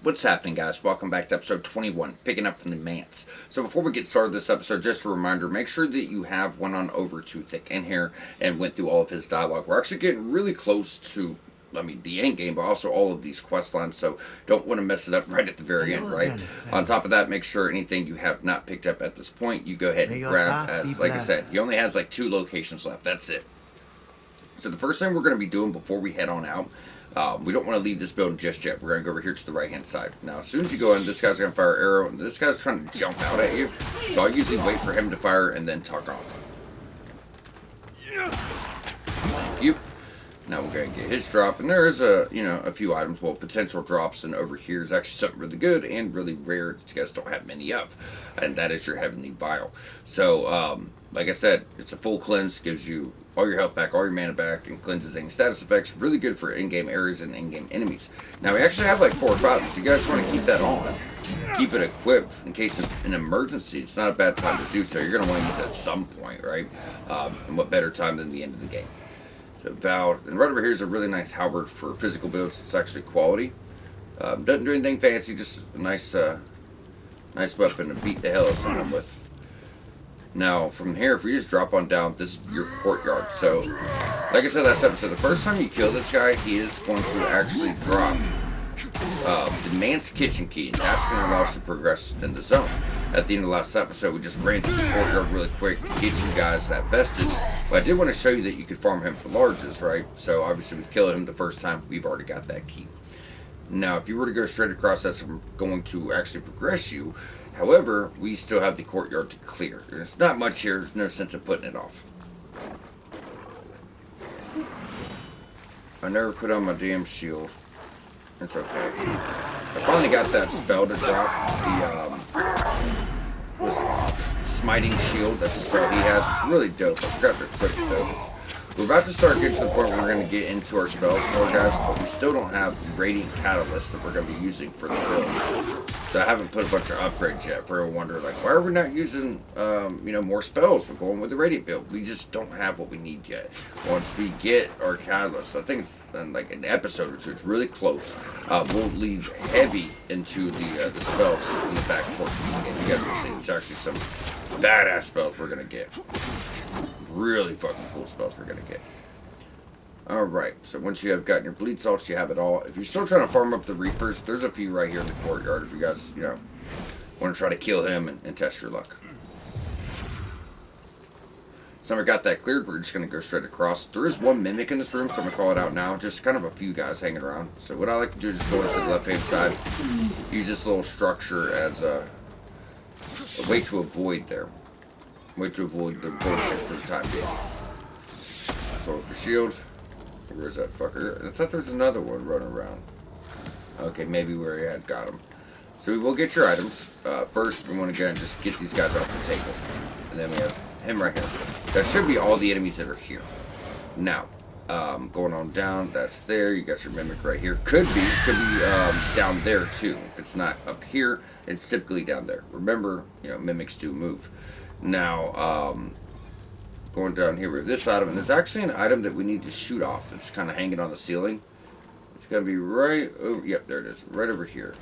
What's happening, guys? Welcome back to episode 21, picking up from the mance. So before we get started this episode, just a reminder, make sure that you have went on over to Thick in here and went through all of his dialogue. We're actually getting really close to, the end game, but also all of these quest lines, so don't want to mess it up right at the very end, Hello right? again, On friend. top of that, make sure anything you have not picked up at this point, you go ahead May and your grab, path be as, like I said, blessed. he only has like 2 locations left. That's it. So the first thing we're going to be doing before we head on out, we don't want to leave this building just yet. We're going to go over here to the right-hand side. Now, as soon as you go in, this guy's going to fire an arrow, and this guy's trying to jump out at you. So I usually wait for him to fire and then tuck off. Thank you. Now we're going to get his drop, and there is a few items, well, potential drops, and over here is actually something really good and really rare that you guys don't have many of, and that is your Heavenly Vial. So, like I said, it's a full cleanse, gives you all your health back, all your mana back, and cleanses any status effects. Really good for in-game areas and in-game enemies. Now, we actually have like 4 or 5. If you guys want to keep that on, keep it equipped in case of an emergency. It's not a bad time to do so. You're going to want to use it at some point, right? And what better time than the end of the game? So Val, and right over here is a really nice halberd for physical builds. It's actually quality. Doesn't do anything fancy, just a nice weapon to beat the hell out of someone with. Now, from here, if we just drop on down, this is your courtyard. So, like I said last episode, the first time you kill this guy, he is going to actually drop the man's kitchen key, and that's going to allow us to progress in the zone. At the end of the last episode, we just ran through the courtyard really quick to get you guys that vestige. But I did want to show you that you could farm him for larges, right? So obviously we killed him the first time, we've already got that key. Now, if you were to go straight across, that's going to actually progress you. However, we still have the courtyard to clear. There's not much here, there's no sense of putting it off. I never put on my damn shield. It's okay. I finally got that spell to drop. Was Smiting Shield. That's the spell he has. It's really dope. I forgot to equip it though. We're about to start getting to the point where we're going to get into our spells more, guys, but we still don't have the Radiant Catalyst that we're going to be using for the build. So I haven't put a bunch of upgrades yet. For a wonder, like, why are we not using, more spells? We're going with the Radiant build. We just don't have what we need yet. Once we get our Catalyst, I think it's in like an episode or 2. It's really close. We'll leave heavy into the spells in the back portion. And you guys will see, it's actually some badass spells we're going to get. Really fucking cool spells we're gonna get. Alright, so once you have gotten your bleed salts, you have it all. If you're still trying to farm up the Reapers, there's a few right here in the courtyard if you guys, want to try to kill him and test your luck. So we got that cleared, we're just gonna go straight across. There is one mimic in this room, so I'm gonna call it out now. Just kind of a few guys hanging around. So what I like to do is just go into the left hand side, use this little structure as a way to avoid there. Way to avoid the bullshit for the time being. Throw up the shield. Where's that fucker? I thought there was another one running around. Okay, maybe where he had got him. So we will get your items. First, we want to go and just get these guys off the table. And then we have him right here. That should be all the enemies that are here. Now, going on down, that's there. You got your mimic right here. Could be down there too. If it's not up here, it's typically down there. Remember, mimics do move. Now, going down here with this item, and there's actually an item that we need to shoot off. It's kind of hanging on the ceiling. It's going to be right over, yep, there it is, right over here.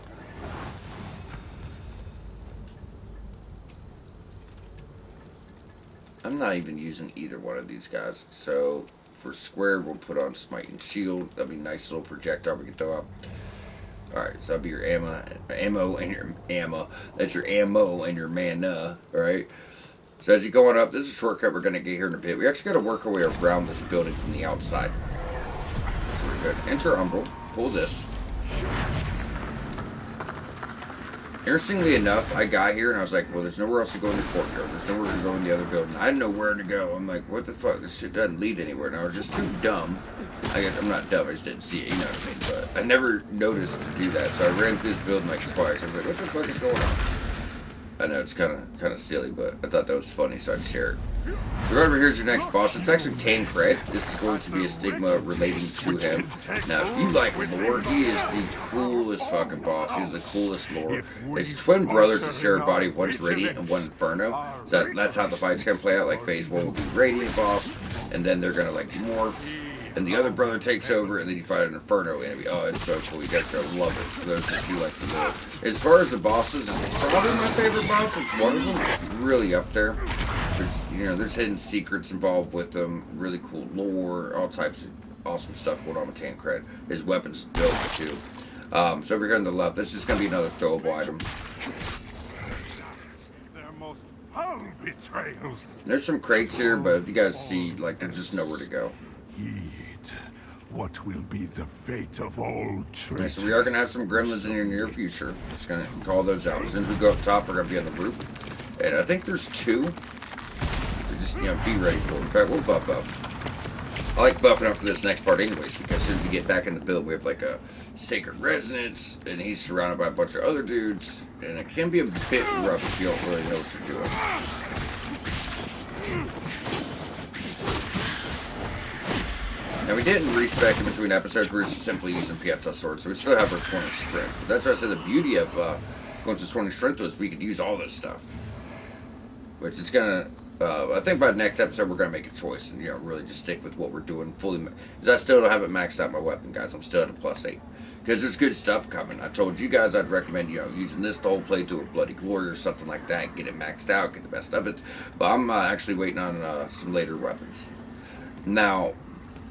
I'm not even using either one of these guys. So, for square, we'll put on Smite and Shield. That'll be a nice little projectile we can throw up. Alright, so that'll be your ammo and your ammo. That's your ammo and your mana, right? So as you're going up, this is a shortcut we're going to get here in a bit. We actually got to work our way around this building from the outside. So we're good. Enter Umbral. Pull this. Interestingly enough, I got here and I was like, well, there's nowhere else to go in the courtyard. There's nowhere to go in the other building. I didn't know where to go. I'm like, what the fuck? This shit doesn't lead anywhere. And I was just too dumb. I guess I'm not dumb. I just didn't see it. You know what I mean? But I never noticed to do that. So I ran through this building like twice. I was like, what the fuck is going on? I know it's kind of silly, but I thought that was funny, so I'd share it. So right over here's your next boss. It's actually Tancréd. This is going to be a stigma relating to him. Now, if you like lore, he is the coolest fucking boss. He's the coolest lore. It's twin brothers that share a body. One's Radiant and one Inferno. So that's how the fight's gonna play out. Like phase 1 will be Radiant boss, and then they're gonna like morph and the other brother takes over, and then you fight an Inferno enemy. Oh, it's so cool. You guys are gonna love it for those that do like the lore. As far as the bosses, it's probably my favorite boss. It's one of them. It's really up there. There's hidden secrets involved with them, really cool lore, all types of awesome stuff going on with Tancréd. His weapon's dope too. So over here on the left, this is going to be another throwable item. There's some crates here, but if you guys see, like, there's just nowhere to go. What will be the fate of all traitors? So we are going to have some gremlins in your near future. Just going to call those out. As soon as we go up top, we're going to be on the roof. And I think there's 2. So just, be ready for it. In fact, we'll buff up. I like buffing up for this next part anyways, because as soon as we get back in the build, we have like a sacred resonance, and he's surrounded by a bunch of other dudes, and it can be a bit rough if you don't really know what you're doing. Now we didn't respec in between episodes, we're just simply using Pieta swords, so we still have our 20 strength. But that's why I said the beauty of going to 20 strength was we could use all this stuff. Which is gonna I think by the next episode we're gonna make a choice and really just stick with what we're doing fully. Because I still haven't maxed out my weapon, guys. I'm still at a +8. Because there's good stuff coming. I told you guys I'd recommend using this the whole playthrough of Bloody Glory or something like that. Get it maxed out, get the best of it. But I'm actually waiting on some later weapons. Now,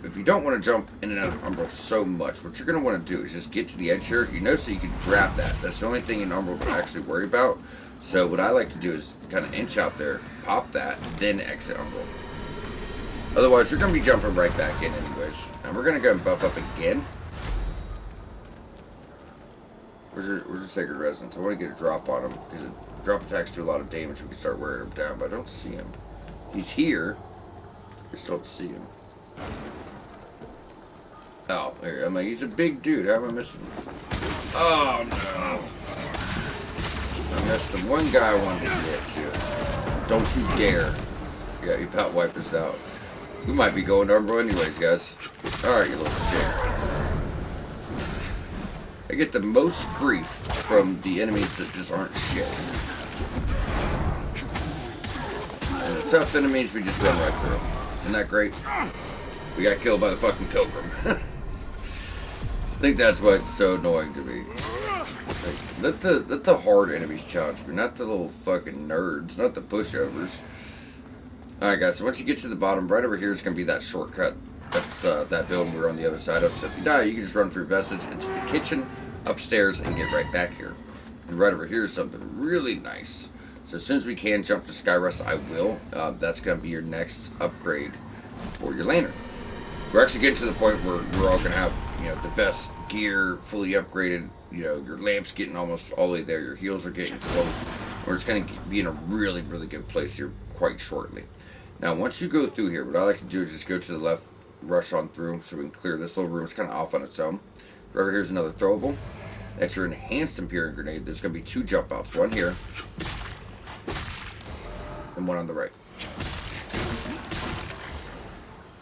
if you don't want to jump in and out of Umbral so much, what you're going to want to do is just get to the edge here. You notice that you can grab that. That's the only thing in Umbral to actually worry about. So what I like to do is kind of inch out there, pop that, then exit Umbral. Otherwise, you're going to be jumping right back in anyways. And we're going to go and buff up again. Where's your Sacred Resonance? I want to get a drop on him, because drop attacks do a lot of damage. We can start wearing him down, but I don't see him. He's here. I just don't see him. Oh, there. I'm like, he's a big dude. How am I missing him? Oh, no. I missed the one guy I wanted to get to. Don't you dare. Yeah, you about wiped us out. We might be going to Umbral anyways, guys. Alright, you little shit. I get the most grief from the enemies that just aren't shit. And the tough enemies, we just run right through. Isn't that great? We got killed by the fucking pilgrim. I think that's why it's so annoying to me. Like, let the hard enemies challenge me, not the little fucking nerds, not the pushovers. Alright guys, so once you get to the bottom, right over here is going to be that shortcut. That's that building we're on the other side of. So if you die, you can just run through Vestige into the kitchen, upstairs, and get right back here. And right over here is something really nice. So as soon as we can jump to Skyrest, I will. That's going to be your next upgrade for your lantern. We're actually getting to the point where we're all going to have, the best gear, fully upgraded. Your lamp's getting almost all the way there. Your heals are getting close. We're just going to be in a really, really good place here quite shortly. Now, once you go through here, what I like to do is just go to the left, rush on through, so we can clear this little room. It's kind of off on its own. Right over here's another throwable. That's your enhanced Imperial Grenade. There's going to be 2 jump outs. One here, and one on the right.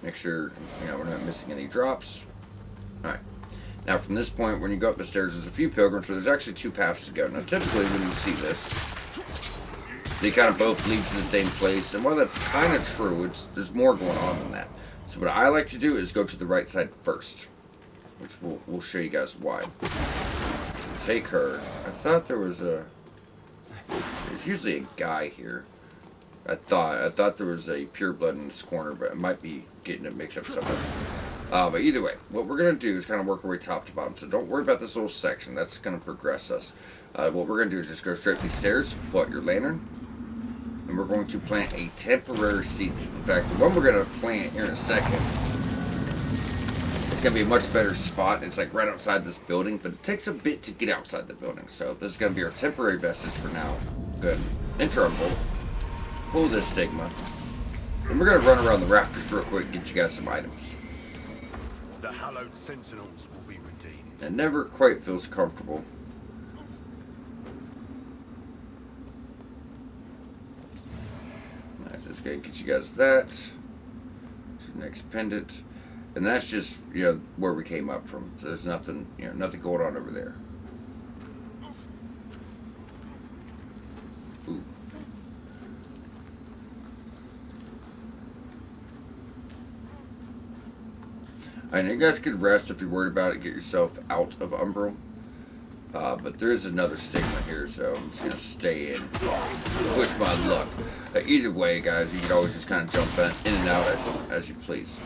Make sure, we're not missing any drops. Alright. Now, from this point, when you go up the stairs, there's a few pilgrims, but there's actually 2 paths to go. Now, typically, when you see this, they kind of both lead to the same place. And while that's kind of true, there's more going on than that. So what I like to do is go to the right side first, which we'll show you guys why. Take her. I thought there was there's usually a guy here. I thought there was a pureblood in this corner, but I might be getting it mixed up somewhere. But either way, what we're going to do is kind of work our way top to bottom. So don't worry about this little section. That's going to progress us. What we're going to do is just go straight these stairs, pull out your lantern, and we're going to plant a temporary seedling. In fact, the one we're going to plant here in a second, it's going to be a much better spot. It's like right outside this building, but it takes a bit to get outside the building. So this is going to be our temporary vestige for now. Good. Enter Umbral. Pull this stigma. And we're going to run around the rafters real quick and get you guys some items. The hallowed sentinels will be redeemed. It never quite feels comfortable. Just gonna get you guys that. Next pendant. And that's just, where we came up from. So there's nothing, nothing going on over there. Ooh. I know you guys could rest if you're worried about it. Get yourself out of Umbral. But there is another stigma here, so I'm just gonna stay in, push my luck. Either way, guys, you can always just kind of jump in and out as you please.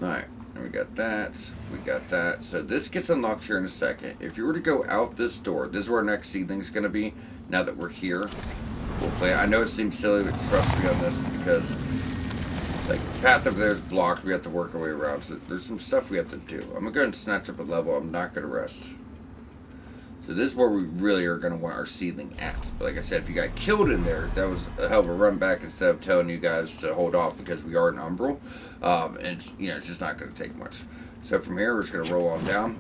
All right, and we got that. We got that. So this gets unlocked here in a second. If you were to go out this door, this is where our next seedling is gonna be. Now that we're here, we'll play. I know it seems silly, but trust me on this because like the path over there is blocked. We have to work our way around. So there's some stuff we have to do. I'm gonna go ahead and snatch up a level. I'm not gonna rest. So this is where we really are going to want our seedling at. But like I said, if you got killed in there, that was a hell of a run back instead of telling you guys to hold off because we are in Umbral. And it's, it's just not going to take much. So from here, we're just going to roll on down.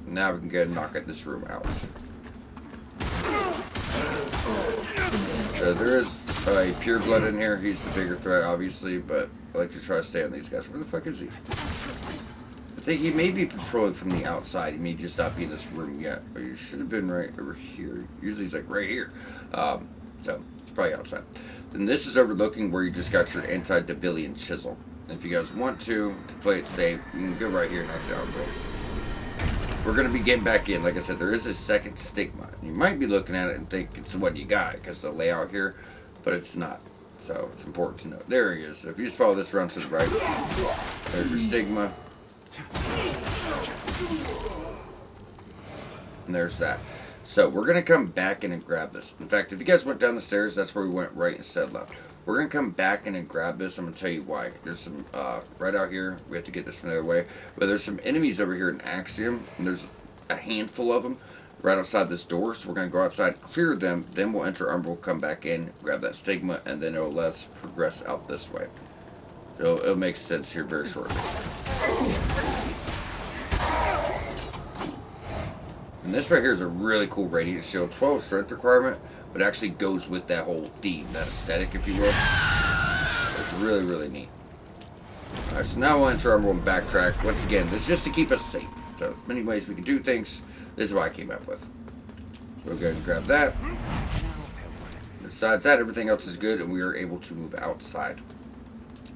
Now we can go ahead and knock at this room out. So there is a pure blood in here. He's the bigger threat, obviously, but I like to try to stay on these guys. Where the fuck is he? I think he may be patrolling from the outside. He may just not be in this room yet. But he should have been right over here. Usually he's like right here. So it's probably outside. Then this is overlooking where you just got your anti-debillion chisel. And if you guys want to play it safe, you can go right here next to Outbreak. We're going to be getting back in. Like I said, there is a second stigma. You might be looking at it and think it's what you got because the layout here, but it's not. So it's important to know. There he is. So if you just follow this around to the right, there's your stigma. And there's that. So we're going to come back in and grab this. In fact, if you guys went down the stairs, that's where we went right instead of left. We're going to come back in and grab this. I'm going to tell you why. There's some, right out here. We have to get this from the other way. But there's some enemies over here in Axiom. And there's a handful of them right outside this door. So we're going to go outside, clear them. Then we'll enter Umbral, come back in, grab that stigma. And then it'll let us progress out this way. It'll make sense here very shortly. And this right here is a really cool radiant shield. 12 strength requirement, but actually goes with that whole theme, that aesthetic, if you will. It's really, really neat. Alright, so now we'll enter Umbral and backtrack. Once again, this is just to keep us safe. So, many ways we can do things. This is what I came up with. So we'll go ahead and grab that. Besides that, everything else is good, and we are able to move outside.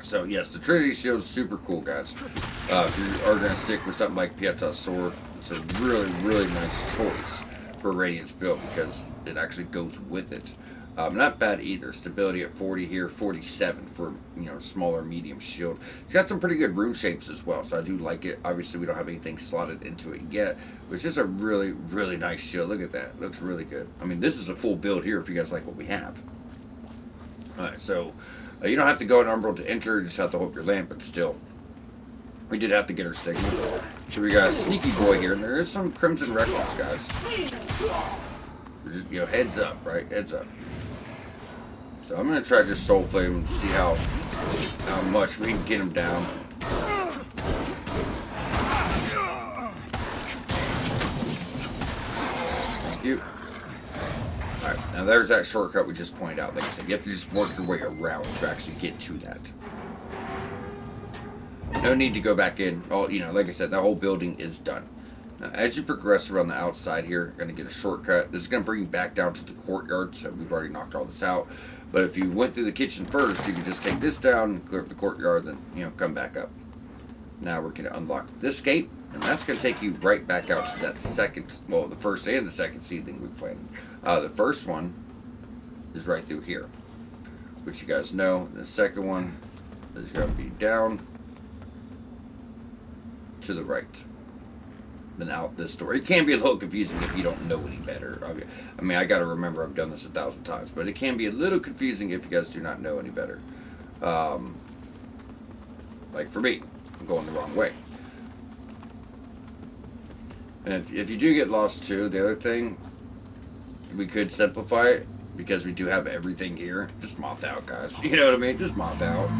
So, yes, the Trinity Shield is super cool, guys. If you are going to stick with something like Pieta's Sword, it's a really, really nice choice for Radiant's build because it actually goes with it. Not bad either. Stability at 40 here, 47 for, smaller, medium shield. It's got some pretty good rune shapes as well, so I do like it. Obviously, we don't have anything slotted into it yet, but it's just a really, really nice shield. Look at that. It looks really good. I mean, this is a full build here if you guys like what we have. Alright, so you don't have to go in Umbral to enter, you just have to hope your lamp, but still. We did have to get our stigma. So we got a sneaky boy here, and there is some Crimson Reckless, guys. We're just, heads up, right? Heads up. So I'm going to try this Soul Flame and see how much we can get him down. Thank you. Alright, now there's that shortcut we just pointed out. Like I said, you have to just work your way around to actually get to that. No need to go back in. Oh, like I said, that whole building is done. Now, as you progress around the outside here, you're going to get a shortcut. This is going to bring you back down to the courtyard, so we've already knocked all this out. But if you went through the kitchen first, you could just take this down, clear up the courtyard, then, come back up. Now we're going to unlock this gate, and that's going to take you right back out to that second, well, the first and the second seedling we planted. The first one is right through here, which you guys know. The second one is going to be down to the right, then out this door. It can be a little confusing if you don't know any better. I mean, I got to remember I've done this 1,000 times, but it can be a little confusing if you guys do not know any better. Like for me, I'm going the wrong way. And if you do get lost too, the other thing, we could simplify it because we do have everything here. Just moth out, guys. You know what I mean? Just moth out.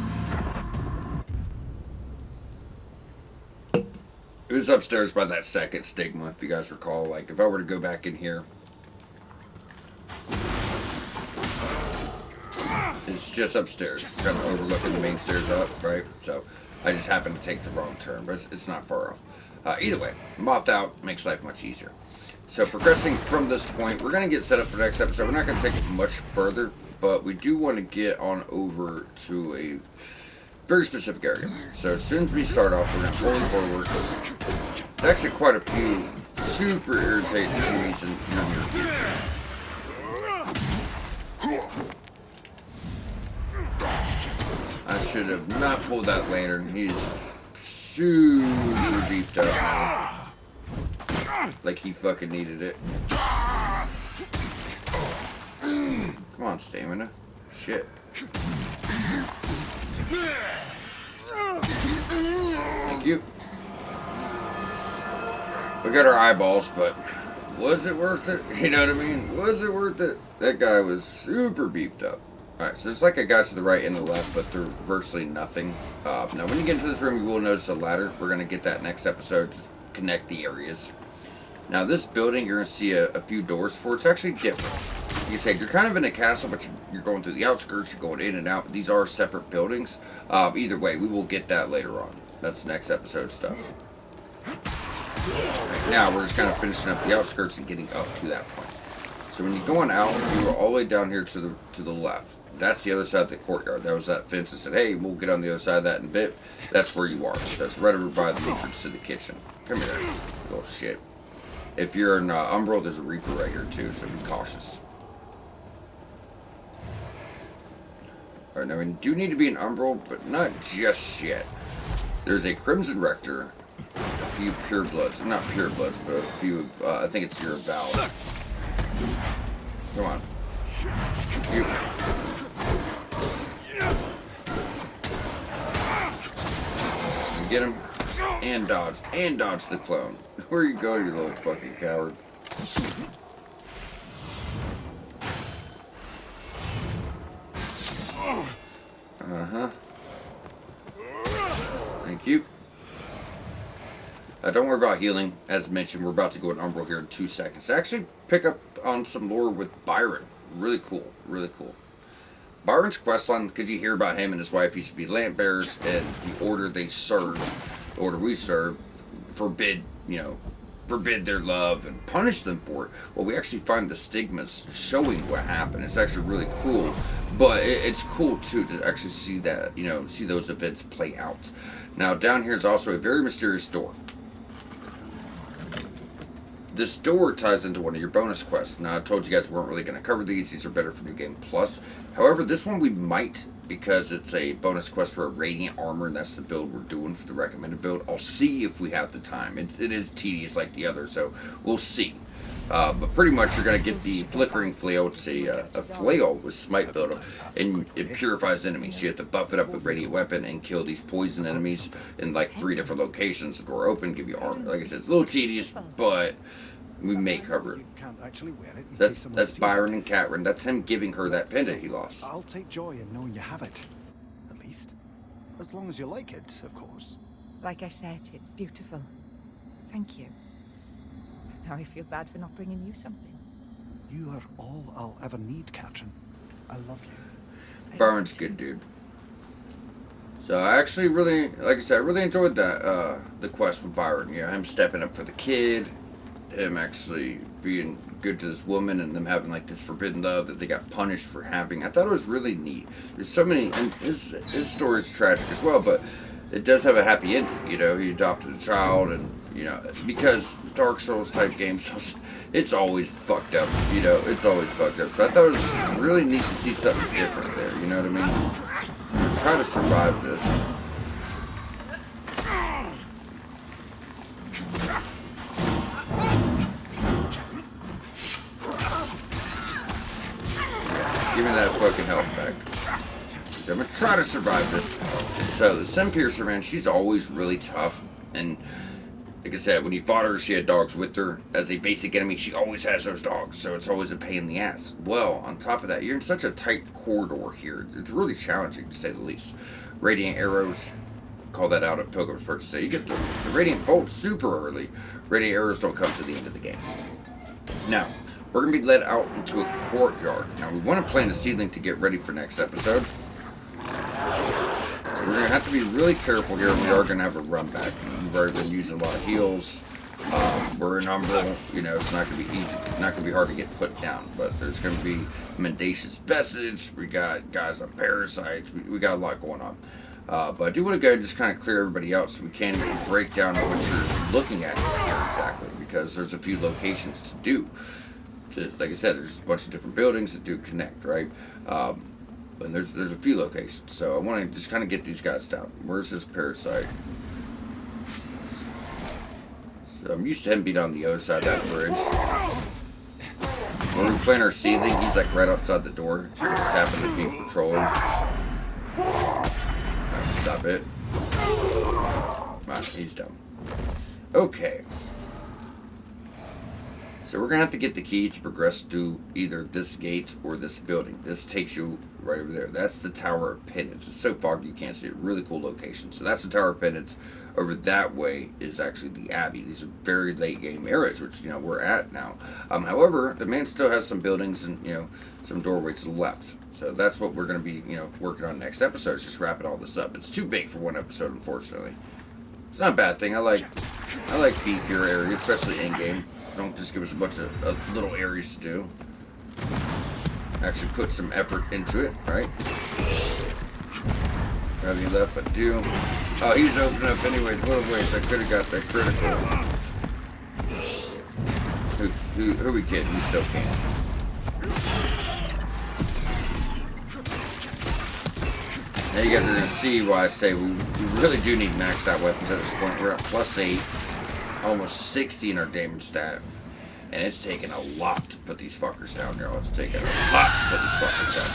It was upstairs by that second stigma, if you guys recall. Like, if I were to go back in here, it's just upstairs. It's kind of overlooking the main stairs up, right? So, I just happened to take the wrong turn, but it's not far off. Either way, mopped out makes life much easier. So, progressing from this point, we're going to get set up for the next episode. We're not going to take it much further, but we do want to get on over to a very specific area. So as soon as we start off, we're going to pull forward. There's actually quite a few super irritating enemies in your near future. I should have not pulled that lantern. He's super beefed up now. Like he fucking needed it. Come on, stamina. Shit. Thank you. We got our eyeballs, but was it worth it? You know what I mean? Was it worth it? That guy was super beefed up. Alright, so it's like a guy to the right and the left, but they're virtually nothing. Now, when you get into this room, you will notice a ladder. We're going to get that next episode to connect the areas. Now, this building, you're going to see a few doors for. It's actually different. Like I said, you're kind of in a castle, but you're going through the outskirts. You're going in and out. But these are separate buildings. Either way, we will get that later on. That's next episode stuff. Right now, we're just kind of finishing up the outskirts and getting up to that point. So when you're going out, you are all the way down here to the left. That's the other side of the courtyard. That was that fence that said, hey, we'll get on the other side of that in a bit. That's where you are. That's right over by the entrance to the kitchen. Come here, little shit. If you're in Umbral, there's a Reaper right here too, so be cautious. Alright, now we do need to be in Umbral, but not just yet. There's a Crimson Rector, a few Purebloods. Not Purebloods, but a few, I think it's your Val. Come on. You. Get him. And dodge. And dodge the clone. Where you go, you little fucking coward. Uh-huh. Thank you. Don't worry about healing. As mentioned, we're about to go in Umbral here in 2 seconds. Actually, pick up on some lore with Byron. Really cool. Really cool. Byron's questline, could you hear about him and his wife used to be lamp bearers, and the order they serve, the order we serve, forbid their love and punish them for it. Well, we actually find the stigmas showing what happened. It's actually really cool, but it's cool too to actually see that, see those events play out. Now, down here is also a very mysterious door. This door ties into one of your bonus quests. Now, I told you guys we weren't really going to cover these. These are better for New Game Plus. However, this one we might, because it's a bonus quest for a Radiant Armor, and that's the build we're doing for the recommended build. I'll see if we have the time. It is tedious like the other, so we'll see. But pretty much you're going to get the Flickering Flail. It's a flail with Smite build-up, and it purifies enemies. So you have to buff it up with Radiant Weapon and kill these poison enemies in like 3 different locations. The door open, give you armor. Like I said, it's a little tedious, but we may cover it. That's Byron and Catherine. That's him giving her that pendant he lost. I'll take joy in knowing you have it. At least. As long as you like it, of course. Like I said, it's beautiful. Thank you. Now I feel bad for not bringing you something. You are all I'll ever need, Catherine. I love you. Byron's a good dude. So I actually really, like I said, I really enjoyed that, the quest with Byron. Him stepping up for the kid, him actually being good to this woman, and them having like this forbidden love that they got punished for having. I thought it was really neat. There's so many, and his story is tragic as well, but it does have a happy ending. He adopted a child, and because Dark Souls type games, it's always fucked up. It's always fucked up. So I thought it was really neat to see something different there. You know what I mean? Try to survive this. Give me that fucking health back. I'm gonna try to survive this. So the Sunpiercer, man, she's always really tough, and like I said, when you fought her, she had dogs with her. As a basic enemy, she always has those dogs, so it's always a pain in the ass. Well, on top of that, you're in such a tight corridor here. It's really challenging, to say the least. Radiant arrows, call that out at Pilgrim's Purchase. You get the Radiant Bolt super early. Radiant arrows don't come to the end of the game. Now, we're going to be led out into a courtyard. Now, we want to plant a seedling to get ready for next episode. We're going to have to be really careful here. We are going to have a run back. We've already been using a lot of heals. We're in Umbral. It's not going to be easy. Not going to be hard to get put down. But there's going to be Mendacious Vestige. We got guys on Parasites. We got a lot going on. But I do want to go ahead and just kind of clear everybody out so we can break down what you're looking at here exactly, because there's a few locations to do. Like I said, there's a bunch of different buildings that do connect, right? And there's a few locations, so I want to just kind of get these guys down. Where's this parasite? So I'm used to him being on the other side of that bridge. When we're playing our seedling, he's like right outside the door. So we just happen to be patrolling. Right, stop it. Right, he's done. Okay. So we're gonna have to get the key to progress through either this gate or this building. This takes you right over there. That's the Tower of Penance. It's so foggy you can't see it. Really cool location. So that's the Tower of Penance. Over that way is actually the Abbey. These are very late game areas, which we're at now. However, the man still has some buildings and some doorways to the left. So that's what we're gonna be working on next episode. Is just wrapping all this up. It's too big for one episode, unfortunately. It's not a bad thing. I like beefier areas, especially in game. Don't just give us a bunch of little areas to do. Actually put some effort into it, right? Have any left but do. Oh, he's opening up anyways. What a waste. I could have got that critical. Who we kidding? We still can. Now you guys are going to see why I say we really do need maxed out weapons at this point. We're at +8. Almost 60 in our damage stat, and it's taking a lot to put these fuckers down here. It's taking a lot to put these fuckers down.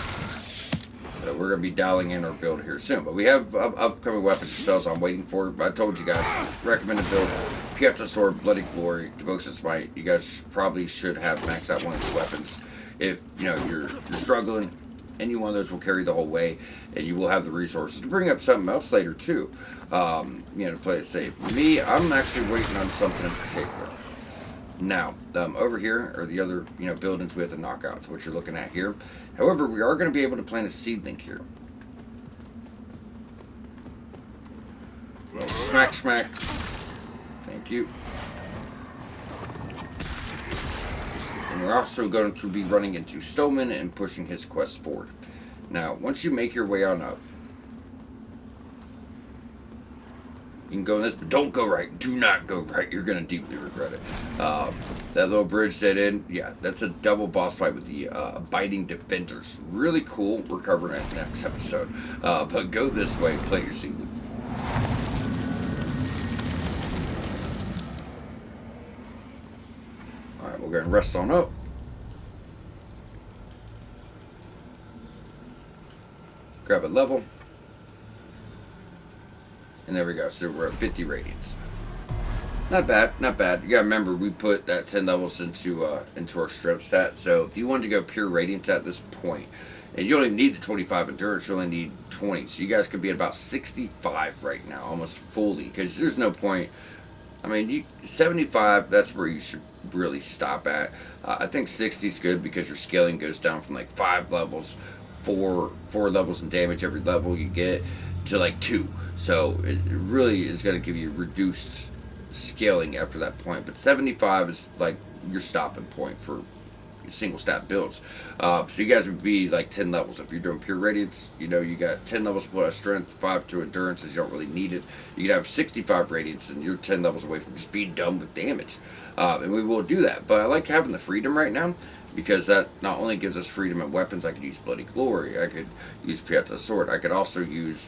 So we're gonna be dialing in our build here soon. But we have upcoming weapons and spells I'm waiting for. I told you guys, recommended build: Pietra Sword, Bloody Glory, Devotion's Might. You guys probably should have maxed out one of these weapons. If you're struggling, any one of those will carry the whole way, and you will have the resources to bring up something else later too. To play it safe. Me, I'm actually waiting on something in particular. Now, over here are the other, buildings we have to knock out, what you're looking at here. However, we are going to be able to plant a seedling here. Well, smack, smack. Thank you. And we're also going to be running into Stoneman and pushing his quest forward. Now, once you make your way on up, you can go in this, but don't go right. Do not go right. You're going to deeply regret it. That little bridge dead end, yeah, that's a double boss fight with the Abiding Defenders. Really cool. We're covering it next episode. But go this way. Play your seedling. Alright, we're going to rest on up. Grab a level. And there we go. So we're at 50 radiance. Not bad, not bad. You gotta remember, we put that 10 levels into our strength stat. So if you wanted to go pure radiance at this point, and you only need the 25 endurance, you only need 20. So you guys could be at about 65 right now, almost fully, because there's no point. I mean, 75, that's where you should really stop at. I think 60 is good because your scaling goes down from like 5 levels, 4 levels in damage every level you get, to like 2. So it really is going to give you reduced scaling after that point. But 75 is like your stopping point for single stat builds. So you guys would be like 10 levels. If you're doing pure radiance, you got 10 levels plus strength, 5 to endurance as you don't really need it. You could have 65 radiance and you're 10 levels away from just being done with damage. And we will do that. But I like having the freedom right now, because that not only gives us freedom in weapons. I could use Bloody Glory, I could use Pietra Sword, I could also use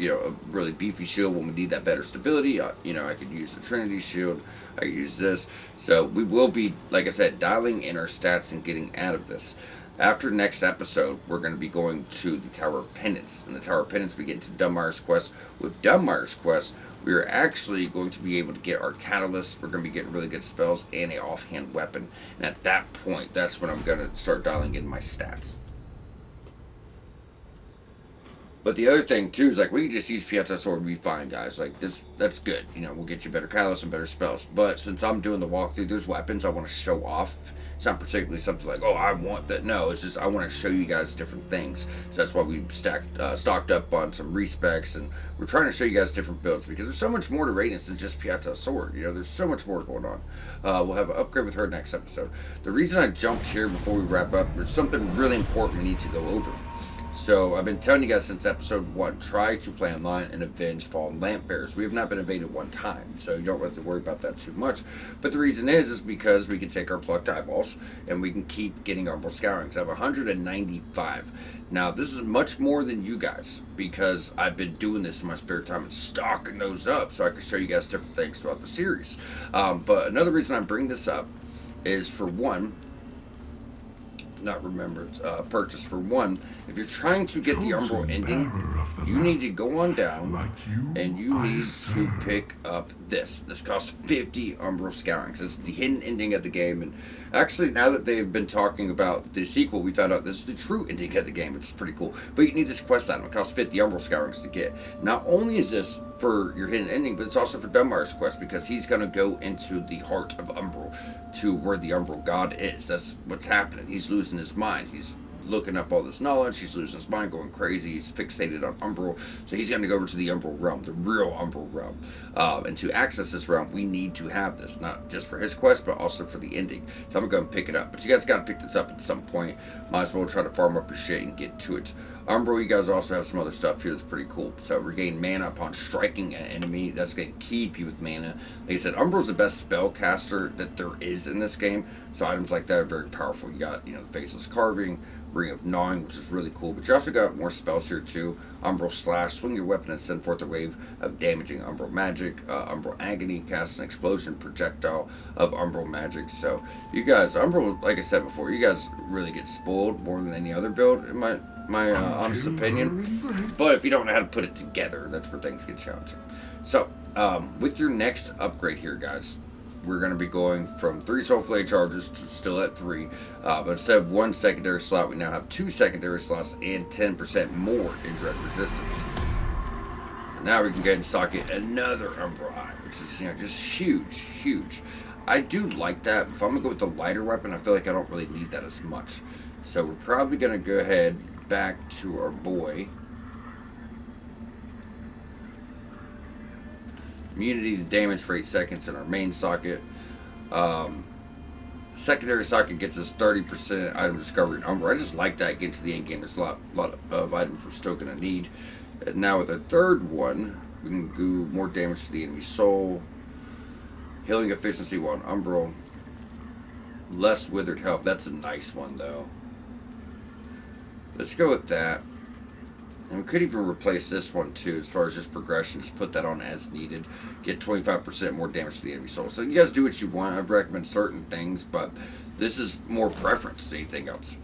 a really beefy shield when we need that better stability. I could use the Trinity shield, I could use this. So we will be, like I said, dialing in our stats and getting out of this. After next episode, we're going to be going to the Tower of Penance. In the Tower of Penance, we get into Dunmire's quest. With Dunmire's quest, we are actually going to be able to get our catalyst. We're going to be getting really good spells and an offhand weapon. And at that point, that's when I'm going to start dialing in my stats. But the other thing too is, like, we can just use Pietra Sword and be fine, guys. Like, that's good. We'll get you better catalysts and better spells. But since I'm doing the walkthrough, there's weapons I want to show off. It's not particularly something like, oh, I want that. No, it's just I want to show you guys different things. So that's why we stocked up on some respecs, and we're trying to show you guys different builds, because there's so much more to Radiance than just Pietra Sword. There's so much more going on. We'll have an upgrade with her next episode. The reason I jumped here before we wrap up, there's something really important we need to go over. So I've been telling you guys since episode 1, try to play online and avenge fallen lamp bearers. We have not been invaded one time, so you don't have to worry about that too much. But the reason is because we can take our plucked eyeballs and we can keep getting umbral scourings. I have 195. Now this is much more than you guys because I've been doing this in my spare time and stocking those up so I can show you guys different things throughout the series. But another reason I bring this up is for one, not remembered, purchase. For one, if you're trying to get the umbral ending, you need to go on down and you need to pick up this. This costs 50 umbral scourings. It's the hidden ending of the game, and actually now that they've been talking about the sequel, we found out this is the true ending of the game, which is pretty cool. But you need this quest item. It costs 50 umbral scourings to get. Not only is this for your hidden ending, but it's also for Dunbar's quest because he's going to go into the heart of Umbral, to where the Umbral God is. That's what's happening. He's losing his mind. He's looking up all this knowledge. He's losing his mind, going crazy. He's fixated on Umbral. So he's going to go over to the Umbral realm, the real Umbral realm. And to access this realm, we need to have this, not just for his quest, but also for the ending. So I'm going to go and pick it up. But you guys got to pick this up at some point. Might as well try to farm up your shit and get to it. Umbral, you guys also have some other stuff here that's pretty cool. So regain mana upon striking an enemy. That's going to keep you with mana. Like I said, Umbral's the best spellcaster that there is in this game. So items like that are very powerful. You got, the Faceless Carving, Ring of Gnawing, which is really cool. But you also got more spells here too. Umbral Slash, swing your weapon and send forth a wave of damaging Umbral magic. Umbral Agony, cast an explosion projectile of Umbral magic. So you guys, Umbral, like I said before, you guys really get spoiled more than any other build in my honest opinion. But if you don't know how to put it together, that's where things get challenging. So with your next upgrade here, guys, we're going to be going from 3 Soulflay charges to still at 3. But instead of 1 secondary slot, we now have 2 secondary slots and 10% more in dread resistance. And now we can go ahead and socket another Umbral Eye, which is just huge, huge. I do like that. If I'm going to go with the lighter weapon, I feel like I don't really need that as much. So we're probably going to go ahead back to our boy. Immunity to damage for 8 seconds in our main socket. Secondary socket gets us 30% item discovery in Umbral. I just like that getting to the end game. There's a lot of items we're still going to need. And now with our third one, we can do more damage to the enemy soul. Healing efficiency while in Umbral. Less withered health. That's a nice one though. Let's go with that. And we could even replace this one too, as far as just progression. Just put that on as needed. Get 25% more damage to the enemy soul. So you guys do what you want. I've recommended certain things, but this is more preference than anything else.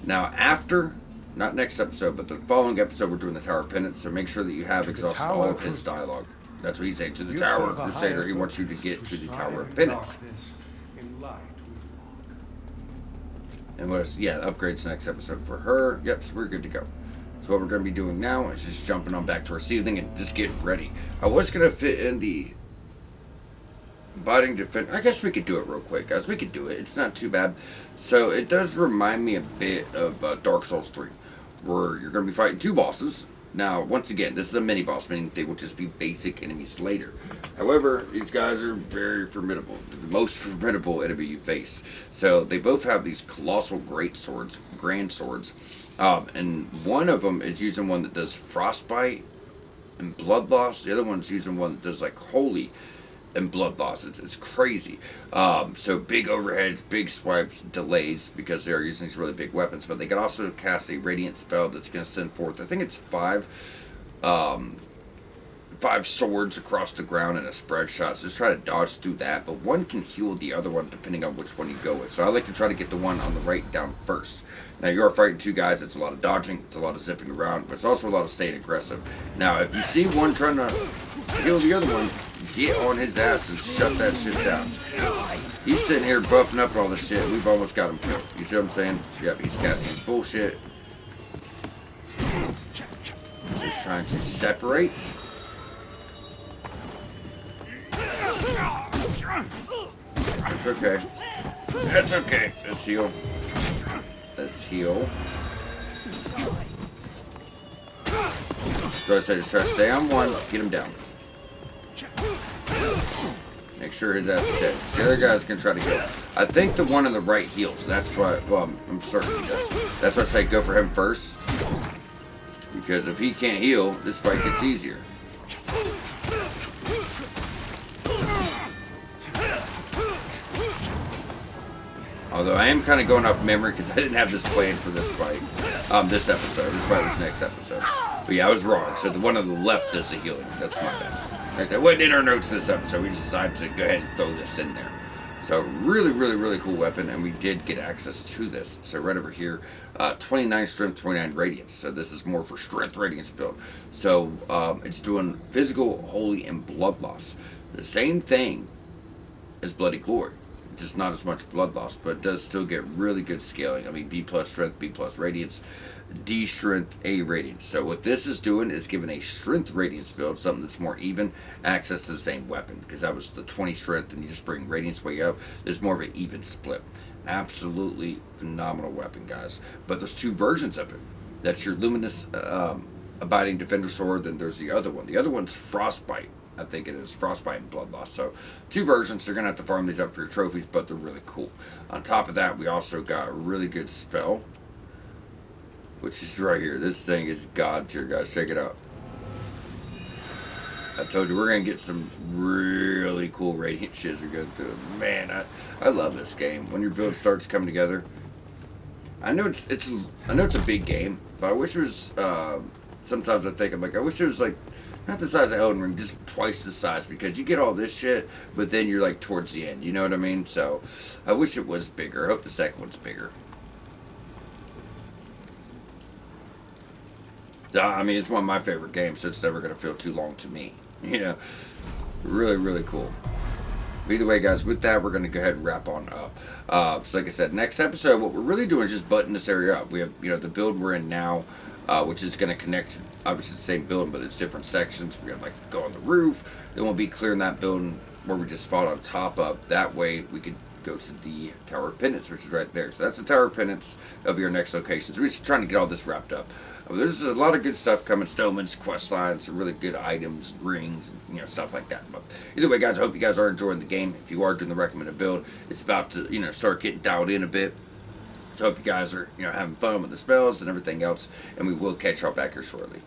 Now after, not next episode, but the following episode, we're doing the Tower of Penance. So make sure that you have exhausted all of his dialogue. That's what he's saying. To the Tower, Crusader. He wants you to get to the Tower of Penance. And what is, yeah, upgrades next episode for her. Yep, so we're good to go. So what we're going to be doing now is just jumping on back to our seedling and just getting ready. I was going to fit in the biting defense. I guess we could do it real quick, guys. We could do it. It's not too bad. So it does remind me a bit of Dark Souls 3, where you're going to be fighting 2 bosses. Now, once again, this is a mini-boss, meaning they will just be basic enemies later. However, these guys are very formidable. They're the most formidable enemy you face. So, they both have these colossal great swords, grand swords. And one of them is using one that does frostbite and blood loss. The other one's using one that does, like, holy and blood loss. It's crazy. So big overheads, big swipes, delays, because they're using these really big weapons. But they can also cast a radiant spell that's going to send forth, I think it's 5 swords across the ground in a spread shot. So just try to dodge through that. But one can heal the other one depending on which one you go with. So I like to try to get the one on the right down first. Now you are fighting 2 guys. It's a lot of dodging. It's a lot of zipping around. But it's also a lot of staying aggressive. Now if you see one trying to heal the other one, get on his ass and shut that shit down. He's sitting here buffing up all this shit. We've almost got him killed. You see what I'm saying? Yep, he's casting bullshit. Just trying to separate. It's okay. That's okay. Let's heal. Let's heal. So I said just try to stay on one. Get him down. Make sure his ass is dead. The other guy's gonna try to kill him. I think the one on the right heals. That's why, well, I'm certain he does. That's why I say go for him first. Because if he can't heal, this fight gets easier. Although I am kind of going off memory because I didn't have this planned for this fight. This episode. This fight was next episode. But yeah, I was wrong. So the one on the left does the healing. That's my bad. Like I said, it wasn't in our notes for this episode. We just decided to go ahead and throw this in there. So really, really, really cool weapon, and we did get access to this. So right over here, 29 strength, 29 radiance. So this is more for strength radiance build. So it's doing physical, holy, and blood loss. The same thing as Bloody Glory. Just not as much blood loss, but it does still get really good scaling. I mean, B plus strength, B plus radiance, D strength, A radiance. So what this is doing is giving a strength radiance build, something that's more even, access to the same weapon. Because that was the 20 strength, and you just bring radiance way up. There's more of an even split. Absolutely phenomenal weapon, guys. But there's two versions of it. That's your luminous abiding defender sword, then there's the other one. The other one's frostbite. I think it is frostbite and blood loss. So two versions. They're gonna have to farm these up for your trophies, but they're really cool. On top of that, we also got a really good spell, which is right here. This thing is god tier, guys. Check it out. I told you we're gonna get some really cool radiant shit as we go through it. Man, I love this game. When your build starts coming together, I know it's a big game, but I wish it was. Sometimes I think I'm like, I wish it was like. Not the size of Elden Ring, just twice the size, because you get all this shit, but then you're like towards the end, you know what I mean? So, I wish it was bigger. I hope the second one's bigger. I mean, it's one of my favorite games, so it's never going to feel too long to me. You know, really, really cool. But either way, guys, with that, we're going to go ahead and wrap on up. So like I said, next episode, what we're really doing is just button this area up. We have, you know, the build we're in now, which is going to connect, obviously the same building, but it's different sections. We're going to like go on the roof. Then we'll be clearing that building where we just fought on top of. That way we could go to the Tower of Penance, which is right there. So that's the Tower of Penance. That'll be our next location. So we're just trying to get all this wrapped up. There's a lot of good stuff coming. Stoneman's quest lines, some really good items, rings, and, you know, stuff like that. But either way, guys, I hope you guys are enjoying the game. If you are doing the recommended build, it's about to, you know, start getting dialed in a bit. So I hope you guys are, you know, having fun with the spells and everything else. And we will catch y'all back here shortly.